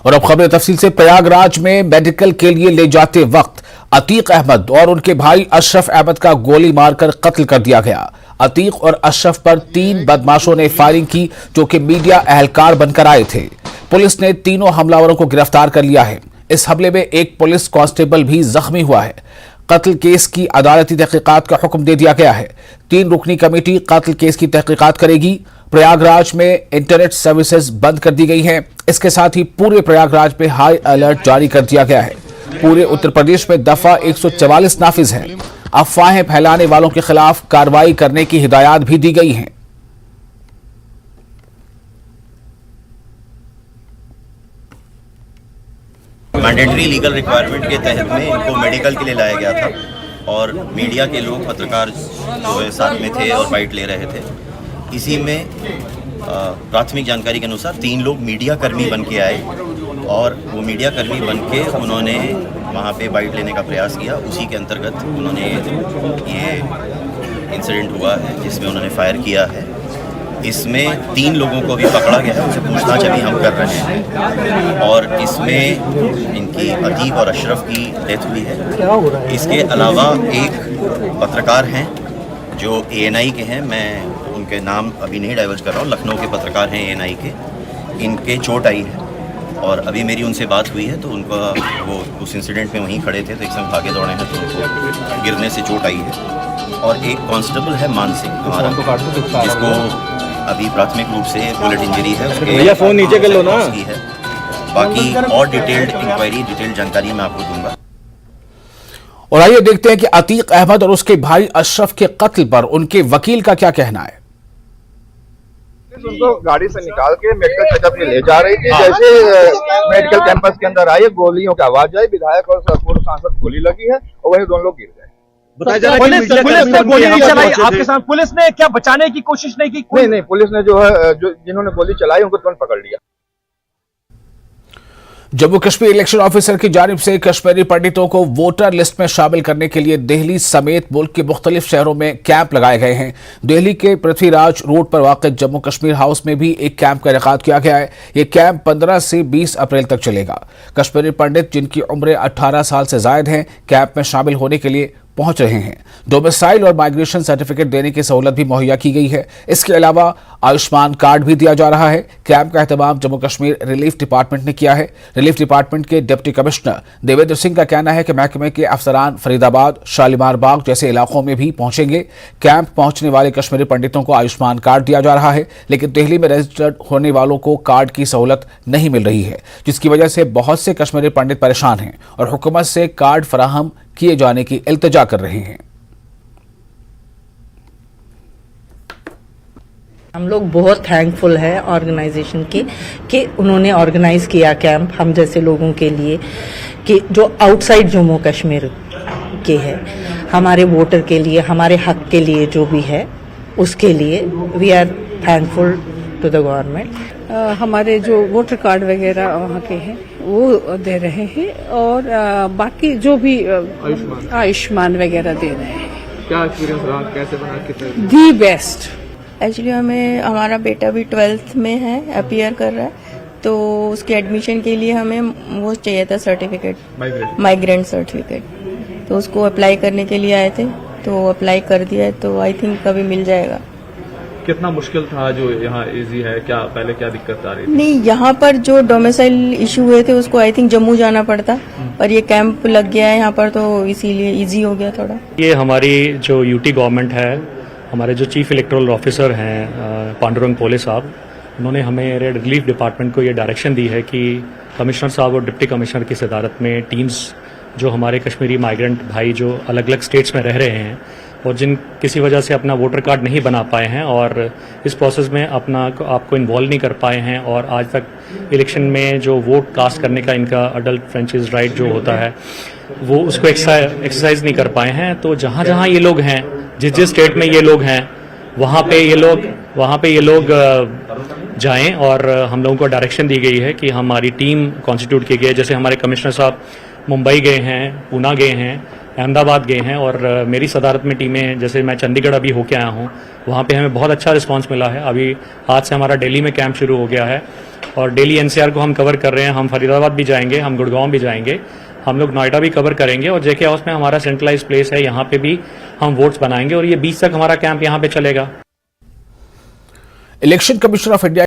और अब खबरें तफसील से। प्रयागराज में मेडिकल के लिए ले जाते वक्त अतीक अहमद और उनके भाई अशरफ अहमद का गोली मारकर कत्ल कर दिया गया। अतीक और अशरफ पर 3 बदमाशों ने फायरिंग की जो कि मीडिया एहलकार बनकर आए थे। पुलिस ने तीनों हमलावरों को गिरफ्तार कर लिया है। इस हमले में एक पुलिस कांस्टेबल भी जख्मी हुआ है। कत्ल केस की अदालती तहकीकात का हुक्म दे दिया गया है। 3 रुकनी कमेटी कत्ल केस की तहकीकात करेगी। प्रयागराज में इंटरनेट सर्विसेज बंद कर दी गई हैं। इसके साथ ही पूरे प्रयागराज में हाई अलर्ट जारी कर दिया गया है। पूरे उत्तर प्रदेश में दफा 144 नाफिज है। अफवाहें फैलाने वालों के खिलाफ कार्रवाई करने की हिदायत भी दी गई हैं। मैंडेटरी लीगल रिक्वायरमेंट के तहत में इनको मेडिकल के लिए लाया गया था और मीडिया के लोग पत्रकार जो है साथ में थे और बाइट ले रहे थे। इसी में प्राथमिक जानकारी के अनुसार 3 लोग मीडिया कर्मी बन के आए और वो मीडिया कर्मी बन के उन्होंने वहाँ पे बाइट लेने का प्रयास किया। उसी के अंतर्गत उन्होंने ये इंसिडेंट हुआ है जिसमें उन्होंने फायर किया है। इसमें 3 लोगों को भी पकड़ा गया है, उनसे पूछताछ अभी हम कर रहे हैं और इसमें इनकी अतीक और अशरफ की डेथ हुई है। इसके अलावा एक पत्रकार हैं जो ANI के हैं, मैं उनके नाम अभी नहीं डाइवर्स कर रहा हूँ, लखनऊ के पत्रकार हैं ANI के। इनके चोट आई है और अभी मेरी उनसे बात हुई है तो उनका वो उस इंसिडेंट में वहीं खड़े थे तो एकदम भागे दौड़े हैं तो उनको गिरने से चोट आई है। और एक कांस्टेबल है मान सिंह हमारा, जिसको अभी प्राथमिक रूप से बुलेट इंजरी है, उसके फोन नीचे कर लो ना की है। बाकी और डिटेल्ड इंक्वायरी, डिटेल्ड जानकारी मैं आपको दूंगा। और आइए देखते हैं कि अतीक अहमद और उसके भाई अशरफ के कत्ल पर उनके वकील का क्या कहना है। उनको गाड़ी से निकाल के मेडिकल चेकअप में ले जा रही थी। जैसे मेडिकल कैंपस के अंदर आई, गोलियों की आवाज आई, विधायक और पूर्व सांसद गोली लगी है और वही दोनों लोग गिर गए। पुलिस ने गोली नहीं चलाई आपके साथ? पुलिस ने क्या बचाने की कोशिश नहीं की? नहीं, पुलिस ने जो है जिन्होंने गोली चलाई उनको तुरंत पकड़ लिया। जम्मू कश्मीर इलेक्शन ऑफिसर की जानिब से कश्मीरी पंडितों को वोटर लिस्ट में शामिल करने के लिए दिल्ली समेत मुल्क के मुख्तलिफ शहरों में कैंप लगाए गए हैं। दिल्ली के पृथ्वीराज रोड पर वाक़ जम्मू कश्मीर हाउस में भी एक कैंप का इनेकाद किया गया है। यह कैंप 15 से 20 अप्रैल तक चलेगा। कश्मीरी पंडित जिनकी उम्र 18 साल से जायद है कैंप में शामिल होने के लिए पहुंच रहे हैं। डोमिसाइल और माइग्रेशन सर्टिफिकेट देने की सहूलत भी मुहैया की गई है। इसके अलावा आयुष्मान कार्ड भी दिया जा रहा है। कैंप का एहतमाम जम्मू कश्मीर रिलीफ डिपार्टमेंट ने किया है। रिलीफ डिपार्टमेंट के डिप्टी कमिश्नर देवेंद्र सिंह का कहना है कि महकमे के अफसरान फरीदाबाद, शालीमार बाग जैसे इलाकों में भी पहुंचेंगे। कैंप पहुंचने वाले कश्मीरी पंडितों को आयुष्मान कार्ड दिया जा रहा है, लेकिन दिल्ली में रजिस्टर्ड होने वालों को कार्ड की सहूलत नहीं मिल रही है, जिसकी वजह से बहुत से कश्मीरी पंडित परेशान हैं और हुकूमत से कार्ड फराहम किए जाने की इल्तिजा कर रहे हैं। हम लोग बहुत थैंकफुल है ऑर्गेनाइजेशन के कि उन्होंने ऑर्गेनाइज किया कैंप हम जैसे लोगों के लिए कि जो आउटसाइड जम्मू कश्मीर के है, हमारे वोटर के लिए, हमारे हक के लिए जो भी है उसके लिए we are thankful to the government. हमारे जो वोटर कार्ड वगैरह वहाँ के हैं वो दे रहे हैं और बाकी जो भी आयुष्मान वगैरह दे रहे हैं। क्या एक्सपीरियंस रहा, कैसे बना, कितने? The best. एक्चुअली हमारा बेटा भी 12th में है, अपीयर कर रहा है, तो उसके एडमिशन के लिए हमें वो चाहिए था सर्टिफिकेट, माइग्रेंट सर्टिफिकेट, तो उसको अप्लाई करने के लिए आए थे तो अप्लाई कर दिया है, तो आई थिंक कभी मिल जाएगा। कितना मुश्किल था जो यहाँ इजी है? क्या पहले क्या दिक्कत आ रही थी? नहीं, यहाँ पर जो डोमिसाइल इशू हुए थे उसको आई थिंक जम्मू जाना पड़ता, पर ये कैंप लग गया है यहाँ पर तो इसीलिए इजी हो गया थोड़ा। ये हमारी जो यूटी गवर्नमेंट है, हमारे जो चीफ इलेक्टोरल ऑफिसर हैं पांडुरंग पोले साहब, उन्होंने हमें रिलीफ डिपार्टमेंट को ये डायरेक्शन दी है कि कमिश्नर साहब और डिप्टी कमिश्नर की सदारत में टीम्स जो हमारे कश्मीरी माइग्रेंट भाई जो अलग अलग स्टेट्स में रह रहे हैं और जिन किसी वजह से अपना वोटर कार्ड नहीं बना पाए हैं और इस प्रोसेस में आपको इन्वॉल्व नहीं कर पाए हैं और आज तक इलेक्शन में जो वोट कास्ट करने का इनका अडल्ट फ्रेंचाइज राइट जो होता है वो उसको एक्सरसाइज नहीं कर पाए हैं, तो जहाँ जहाँ ये लोग हैं, जिस स्टेट में ये लोग हैं, वहाँ पे ये लोग जाएं और हम लोगों को डायरेक्शन दी गई है कि हमारी टीम कॉन्स्टिट्यूट की गई है। जैसे हमारे कमिश्नर साहब मुंबई गए हैं, पूना गए हैं, अहमदाबाद गए हैं और मेरी सदारत में टीमें, जैसे मैं चंडीगढ़ अभी होके आया हूँ, वहाँ पे हमें बहुत अच्छा रिस्पांस मिला है। अभी आज से हमारा दिल्ली में कैंप शुरू हो गया है और डेली एनसीआर को हम कवर कर रहे हैं। हम फरीदाबाद भी जाएंगे, हम गुड़गांव भी जाएंगे, हम लोग नोएडा भी कवर करेंगे और जेके हाउस में हमारा सेंट्रलाइज प्लेस है, यहाँ पे भी हम वोट्स बनाएंगे और ये 20 तक हमारा कैंप यहाँ पे चलेगा। Election commission of India